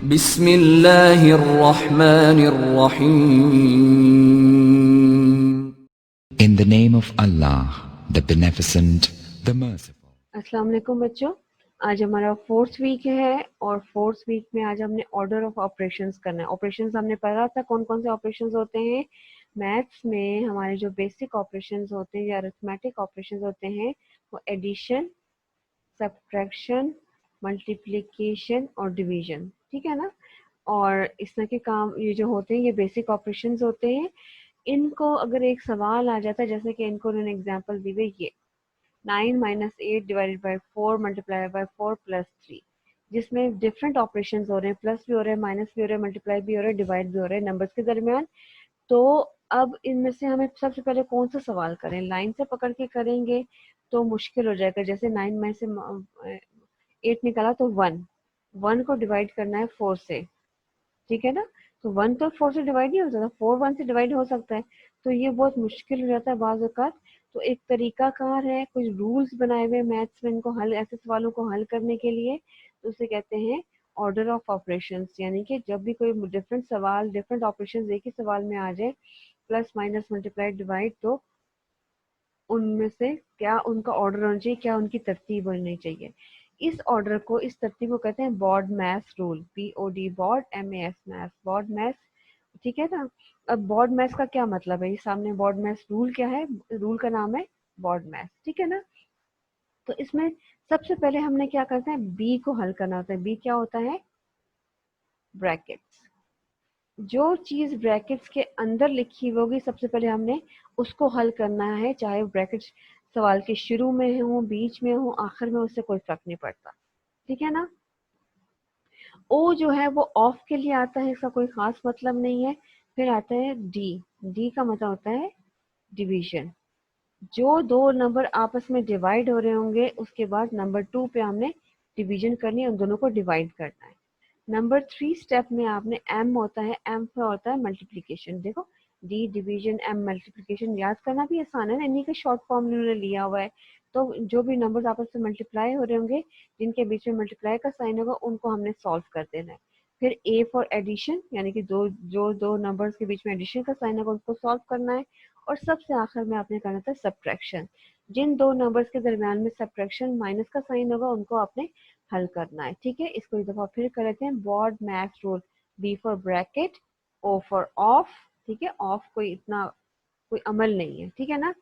बिस्मिल्लाहिर्रहमानिर्रहीम। In the name of Allah, the Beneficent, the Merciful. अस्सलाम वालेकुम बच्चों, आज हमारा फोर्थ वीक है और फोर्थ वीक में आज हमने ऑर्डर ऑफ ऑपरेशंस करना है। ऑपरेशंस हमने पढ़ा था कौन कौन से ऑपरेशंस होते हैं। मैथ्स में हमारे जो बेसिक ऑपरेशंस होते हैं या अरिथमेटिक ऑपरेशंस होते हैं वो एडिशन, सब्ट्रैक्शन, मल्टीप्लिकेशन और डिवीजन, ठीक है ना। और इस तरह के काम ये जो होते हैं ये बेसिक ऑपरेशंस होते हैं। इनको अगर एक सवाल आ जाता है, जैसे कि इनको उन्होंने एग्जाम्पल दी हुई ये 9 minus 8 divided by 4 multiply by 4 plus 3, जिसमें डिफरेंट ऑपरेशंस हो रहे हैं, प्लस भी हो रहे हैं, माइनस भी हो रहे हैं, मल्टीप्लाई भी हो रहे हैं, डिवाइड भी हो रहे हैं नंबर्स के दरमियान। तो अब इनमें से हमें सबसे पहले कौन सा सवाल करें, लाइन से पकड़ के करेंगे तो मुश्किल हो जाएगा। जैसे 9 में से 8 निकाला तो 1 को डिवाइड करना है 4 से, ठीक है ना। तो 1 तो 4 से डिवाइड नहीं हो सकता, 4 1 से डिवाइड हो सकता है, तो ये बहुत मुश्किल हो जाता है बाज़ औक़ात। तो एक तरीकाकार है, कुछ रूल्स बनाए हुए मैथ्स में इनको हल, ऐसे सवालों को हल करने के लिए, तो उसे कहते हैं ऑर्डर ऑफ ऑपरेशंस। यानी कि जब भी कोई डिफरेंट सवाल, डिफरेंट ऑपरेशंस एक ही सवाल में आ जाए, प्लस माइनस मल्टीप्लाई डिवाइड, तो उनमें से क्या उनका ऑर्डर होना चाहिए, क्या उनकी तरतीब होनी चाहिए। इस ऑर्डर को, इस तरतीब को कहते हैं BODMAS rule, BOD, BOD MAS, MAS, BODMAS, ठीक है ना। अब बॉड मैथ्स का क्या मतलब है, ये सामने बॉड मैथ्स रूल क्या है, रूल का नाम है बॉड मैथ्स, ठीक है ना। तो इसमें सबसे पहले हमने क्या करते हैं, बी को हल करना होता है। बी क्या होता है, ब्रैकेट्स। जो चीज ब्रैकेट्स के अंदर लिखी होगी सबसे पहले हमने उसको हल करना है, चाहे ब्रैकेट्स सवाल के शुरू में हो, बीच में हो, आखिर में, उससे कोई फर्क नहीं पड़ता, ठीक है ना। ओ जो है वो ऑफ के लिए आता है, इसका कोई खास मतलब नहीं है। फिर आता है डी, डी का मतलब होता है डिवीजन। जो दो नंबर आपस में डिवाइड हो रहे होंगे उसके बाद नंबर 2 पे हमने डिवीजन करनी है, उन दोनों को डिवाइड करना है। नंबर 3 स्टेप में आपने एम होता है, एम पे होता है मल्टीप्लिकेशन। देखो, डी डिवीजन, एम मल्टीप्लिकेशन, याद करना भी आसान है ना, इन्हीं का शॉर्ट फॉर्म इन्होंने लिया हुआ है। तो जो भी नंबर्स आपस में मल्टीप्लाई हो रहे होंगे, जिनके बीच में मल्टीप्लाई का साइन होगा, उनको हमने सॉल्व कर देना है। फिर ए फॉर एडिशन, यानी कि दो नंबर्स के बीच में एडिशन का साइन होगा उनको सॉल्व करना है। और सबसे आखिर में आपने करना था सब्ट्रैक्शन, जिन दो नंबर्स के दरमियान में सब्ट्रैक्शन माइनस का साइन होगा उनको आपने हल करना है, ठीक है। इसको एक दफा फिर कर लेते हैं, BODMAS rule, B for bracket, O for of, ठीक है, ऑफ कोई इतना कोई अमल नहीं है, ठीक है ना।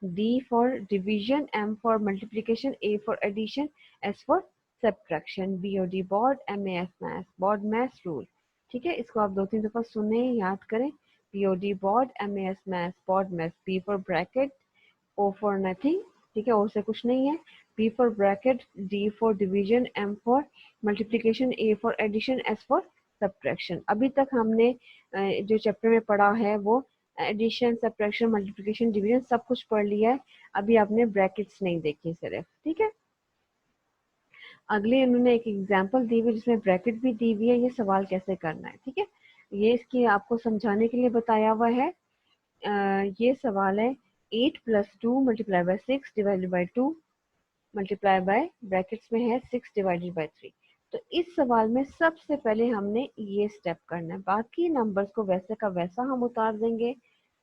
D for division, M for multiplication, A for addition, S for subtraction, BOD, BOD, MAS, MAS, BODMAS rule, ठीक है। इसको आप 2-3 दफा सुने, याद करें। BOD, BOD, MAS, MAS, BODMAS, B for bracket, O for nothing, ठीक है, ओ से कुछ नहीं है, B for bracket, D for division, M for multiplication, A for addition, S for subtraction. अभी तक हमने जो चैप्टर में पढ़ा है वो एडिशन, सब्ट्रैक्शन, मल्टीप्लिकेशन, डिवीजन सब कुछ पढ़ लिया है। अभी आपने ब्रैकेट्स नहीं देखी सिर्फ, ठीक है। अगले उन्होंने एक एग्जाम्पल दी हुई जिसमें ब्रैकेट भी दी हुई है, ये सवाल कैसे करना है, ठीक है। ये इसकी आपको समझाने के लिए बताया हुआ है। ये सवाल है 8 plus 2 multiply by 6 divided by 2 multiply by brackets में है 6 डिवाइडेड बाय 3। तो इस सवाल में सबसे पहले हमने ये स्टेप करना है, बाकी नंबर्स को वैसे का वैसा हम उतार देंगे।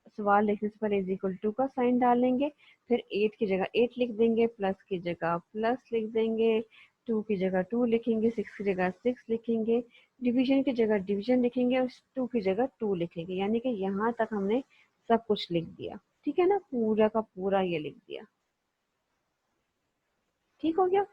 सवाल लिखने से पहले इज इक्वल टू का साइन डालेंगे, फिर 8 की जगह 8 लिख देंगे, प्लस की जगह प्लस लिख देंगे, 2 की जगह 2 लिखेंगे, 6 की जगह 6 लिखेंगे, डिवीजन की जगह डिवीजन लिखेंगे और 2 की जगह 2 लिखेंगे। यानी कि यहाँ तक हमने सब कुछ लिख दिया, ठीक है ना, पूरा का पूरा ये लिख दिया, ठीक हो गया।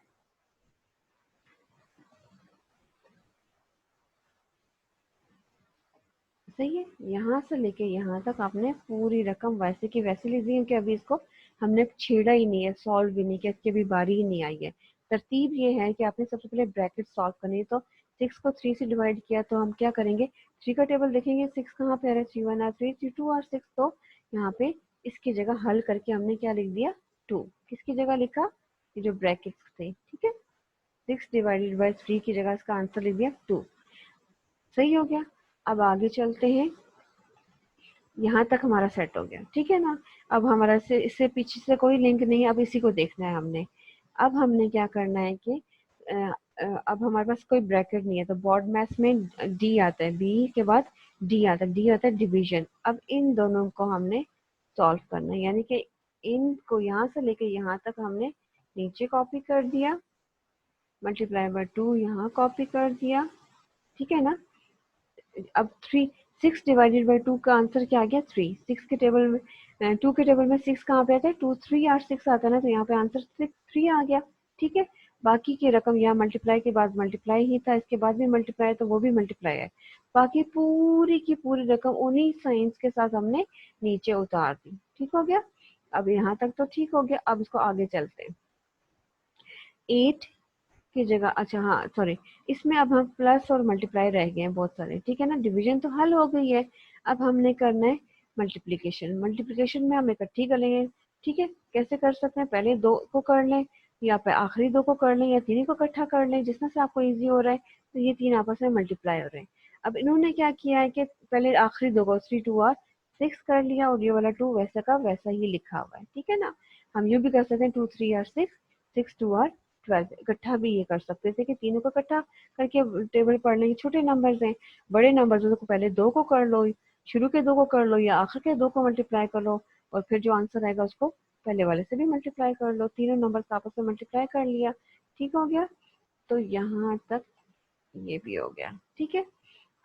सही है, यहाँ से लेके यहाँ तक आपने पूरी रकम वैसे की वैसे लिख दी, क्योंकि अभी इसको हमने छेड़ा ही नहीं है, सॉल्व भी नहीं किया, इसकी अभी बारी ही नहीं आई है। तरतीब ये है कि आपने सबसे पहले ब्रैकेट सॉल्व करनी है। तो 6 को 3 से डिवाइड किया तो हम क्या करेंगे, 3 का टेबल देखेंगे, 6 कहाँ पे आ रहा है, 3 1 और 3 3 2 और 6। तो यहाँ पे इसकी जगह हल करके हमने क्या लिख दिया, 2। किसकी जगह लिखा, ये जो ब्रैकेट्स थे, ठीक है। 6 डिवाइडेड बाई 3 की जगह इसका आंसर लिख दिया 2। सही हो गया। अब आगे चलते हैं, यहाँ तक हमारा सेट हो गया, ठीक है ना। अब हमारा इससे पीछे से कोई लिंक नहीं है, अब इसी को देखना है हमने। अब हमने क्या करना है कि अब हमारे पास कोई ब्रैकेट नहीं है तो बॉड मैथ्स में डी आता है, बी के बाद डी आता है, डी आता है डिवीजन। अब इन दोनों को हमने सॉल्व करना है, यानी कि इनको यहाँ से लेके यहाँ तक हमने नीचे कॉपी कर दिया, मल्टीप्लाई बाय 2 यहाँ कॉपी कर दिया, ठीक है ना। अब 6 डिवाइडेड बाय 2 का आंसर क्या आ गया 3। 6 के टेबल में 2 के टेबल में 6 कहाँ पे आता है, 2 3 और 6 आता है ना, तो यहाँ पे आंसर 6 3 आ गया, ठीक है। बाकी की रकम यहाँ मल्टीप्लाई के बाद मल्टीप्लाई ही था, इसके बाद भी मल्टीप्लाई है तो वो भी मल्टीप्लाई है। बाकी पूरी की पूरी रकम उन्हीं साइंस के साथ हमने नीचे उतार दी, ठीक हो गया। अब यहाँ तक तो ठीक हो गया, अब इसको आगे चलते हैं। 8 की जगह, अच्छा हाँ सॉरी, इसमें अब हम प्लस और मल्टीप्लाई रह गए हैं बहुत सारे, ठीक है ना। डिवीजन तो हल हो गई है, अब हमने करना है मल्टीप्लिकेशन। मल्टीप्लिकेशन में हम इकट्ठी कर लेंगे, ठीक है। कैसे कर सकते हैं, पहले 2 को कर लें या फिर आखिरी 2 को कर लें या 3 को इकट्ठा कर लें, जिसमें से आपको इजी हो रहा है। तो ये 3 आपस में मल्टीप्लाई हो रहे हैं। अब इन्होंने क्या किया है कि पहले आखिरी 2 को 3 2 और 6 कर लिया, और ये वाला 2 वैसा का वैसा ही लिखा हुआ है, ठीक है ना। हम यूँ भी कर सकते हैं 2 3 और 6, 6 2 और 12 इकट्ठा भी ये कर सकते थे कि तीनों को इकट्ठा करके टेबल पढ़ लेंगे। छोटे नंबर्स हैं, बड़े नंबर्स हैं तो पहले 2 को कर लो, शुरू के 2 को कर लो या आखिर के 2 को मल्टीप्लाई कर लो, और फिर जो आंसर आएगा उसको पहले वाले से भी मल्टीप्लाई कर लो। तीनों नंबर्स आपस में मल्टीप्लाई कर लिया, ठीक हो गया। तो यहाँ तक ये भी हो गया, ठीक है।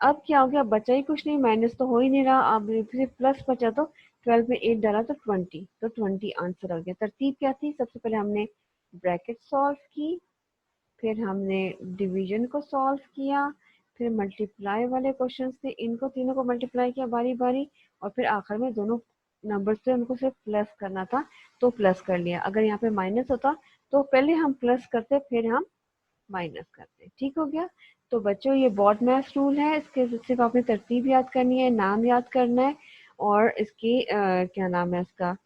अब क्या हो गया, बचा ही कुछ नहीं, माइनस तो हो ही नहीं रहा, अब सिर्फ प्लस बचा, तो 12 में 8 डाला तो 20, तो 20 आंसर हो गया। तरतीब क्या थी, सबसे पहले हमने ब्रैकेट सॉल्व की, फिर हमने डिवीजन को सॉल्व किया, फिर मल्टीप्लाई वाले क्वेश्चंस थे, इनको तीनों को मल्टीप्लाई किया बारी बारी, और फिर आखिर में दोनों नंबर्स थे उनको सिर्फ प्लस करना था तो प्लस कर लिया। अगर यहाँ पे माइनस होता तो पहले हम प्लस करते फिर हम माइनस करते, ठीक हो गया। तो बच्चों ये बॉड मैथ रूल है, इसके सिर्फ आपने तरतीब याद करनी है, नाम याद करना है, और इसकी क्या नाम है इसका,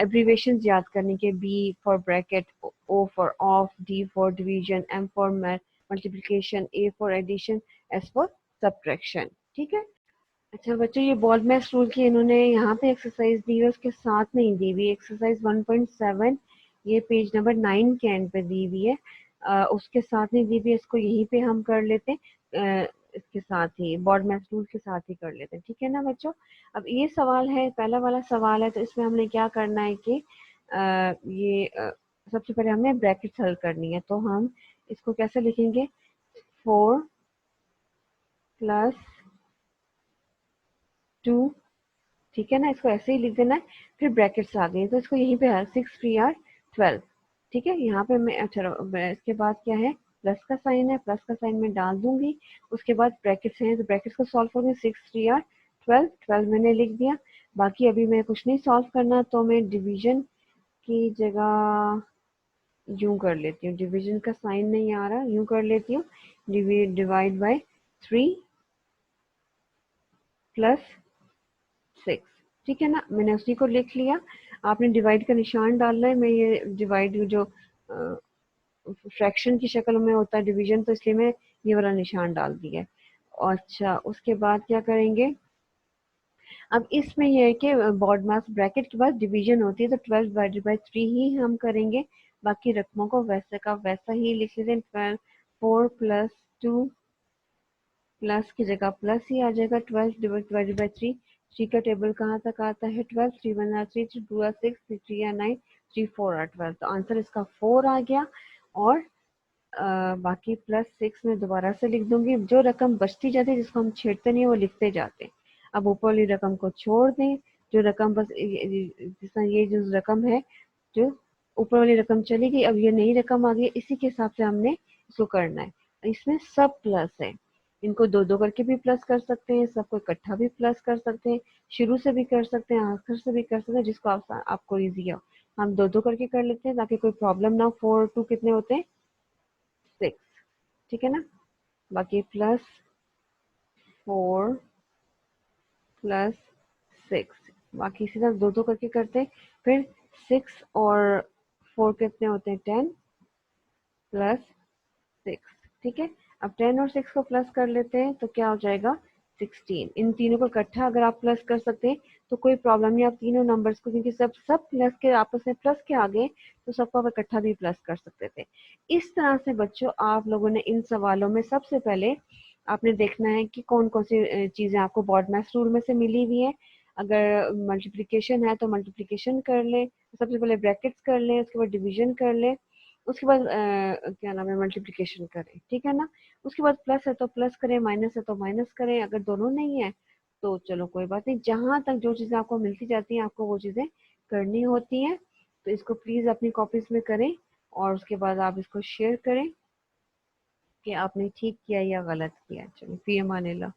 एब्रीवेशन याद करने के, B for bracket, O for of, D for division, M for multiplication, A for addition, S for subtraction, ठीक है। अच्छा बच्चों, ये बॉड मैथ रूल की इन्होंने यहाँ पे एक्सरसाइज दी है, उसके साथ नहीं दी हुई एक्सरसाइज 1.7, ये पेज नंबर 9 के एंड पे दी हुई है, उसके साथ नहीं दी हुई है, इसको यहीं पे हम कर लेते हैं, इसके साथ ही बॉड मैथ रूल के साथ ही कर लेते हैं, ठीक है ना बच्चों। अब ये सवाल है, पहला वाला सवाल है, तो इसमें हमने क्या करना है कि सबसे पहले हमने ब्रैकेट हल करनी है, तो हम इसको कैसे लिखेंगे, 4 प्लस 2, ठीक है ना, इसको ऐसे ही लिख देना है। फिर ब्रैकेट्स आ गई तो इसको यहीं पे है 6 3 और 12, ठीक है। यहाँ पे मैं अच्छा इसके बाद क्या है, प्लस का साइन है, प्लस का साइन मैं डाल दूंगी, उसके बाद ब्रैकेट्स हैं तो ब्रैकेट्स को सॉल्व करूंगी, 6 3 और 12, 12 मैंने लिख दिया। बाकी अभी मैं कुछ नहीं सॉल्व करना, तो मैं डिवीजन की जगह यूं कर लेती हूँ, डिवीजन का साइन नहीं आ रहा, यूं कर लेती हूँ, डिवाइड बाय 3 प्लस 6, ठीक है ना, मैंने उसी को लिख लिया। आपने डिवाइड का निशान डालना है, मैं ये डिवाइड जो फ्रैक्शन की शक्ल में होता है डिवीजन, तो इसलिए मैं ये वाला निशान डाल दिया है। अच्छा उसके बाद क्या करेंगे, अब इसमें यह है कि बॉड मास ब्रैकेट के बाद डिवीजन होती है, तो 12 डिवाइडेड बाई 3 ही हम करेंगे, बाकी रकमों को वैसे का वैसा ही लिख लेते हैं। 12 4 प्लस 2, प्लस की जगह प्लस ही आ जाएगा, 12 डिवाइडेड बाई 3, 3 का टेबल कहाँ तक आता है, 12, 3 1 3, 3 2 6, 3 3 9, 3 4 12, तो आंसर इसका 4 आ गया। और बाकी प्लस 6 में दोबारा से लिख दूंगी, जो रकम बचती जाती है जिसको हम छेड़ते नहीं है वो लिखते जाते हैं। अब ऊपर वाली रकम को छोड़ दें, जो रकम बस जिस तरह ये जो रकम है, जो ऊपर वाली रकम चली गई, अब ये नई रकम आ गई, इसी के हिसाब से हमने इसको करना है। इसमें सब प्लस है, इनको दो दो करके भी प्लस कर सकते हैं, सबको इकट्ठा भी प्लस कर सकते हैं, शुरू से भी कर सकते हैं, आखिर से भी कर सकते हैं, जिसको आपको ईजी हो। हम दो दो करके कर लेते हैं ताकि कोई प्रॉब्लम ना हो। 4 2 कितने होते हैं 6, ठीक है ना। बाकी प्लस 4 प्लस 6, बाकी इसी तरह दो दो करके करते हैं। फिर 6 और 4 कितने होते हैं 10 प्लस 6, ठीक है। अब 10 और 6 को प्लस कर लेते हैं तो क्या हो जाएगा 16। इन तीनों को इकट्ठा अगर आप प्लस कर सकते हैं तो कोई प्रॉब्लम नहीं, आप तीनों नंबर्स को, क्योंकि सब सब प्लस के आपस में प्लस के आगे, तो सबको आप इकट्ठा भी प्लस कर सकते थे। इस तरह से बच्चों आप लोगों ने इन सवालों में सबसे पहले आपने देखना है कि कौन कौन सी चीजें आपको बॉड मैथ्स रूल में से मिली हुई है। अगर मल्टीप्लिकेशन है तो मल्टीप्लिकेशन कर ले, सबसे पहले ब्रैकेट्स कर ले, उसके बाद डिवीजन कर ले, उसके बाद क्या नाम है, मल्टीप्लिकेशन करें, ठीक है ना। उसके बाद प्लस है तो प्लस करें, माइनस है तो माइनस करें, अगर दोनों नहीं है तो चलो कोई बात नहीं, जहां तक जो चीजें आपको मिलती जाती हैं आपको वो चीजें करनी होती हैं। तो इसको प्लीज अपनी कॉपीज में करें और उसके बाद आप इसको शेयर करें कि आपने ठीक किया या गलत किया। चलो, फी अमान अल्लाह।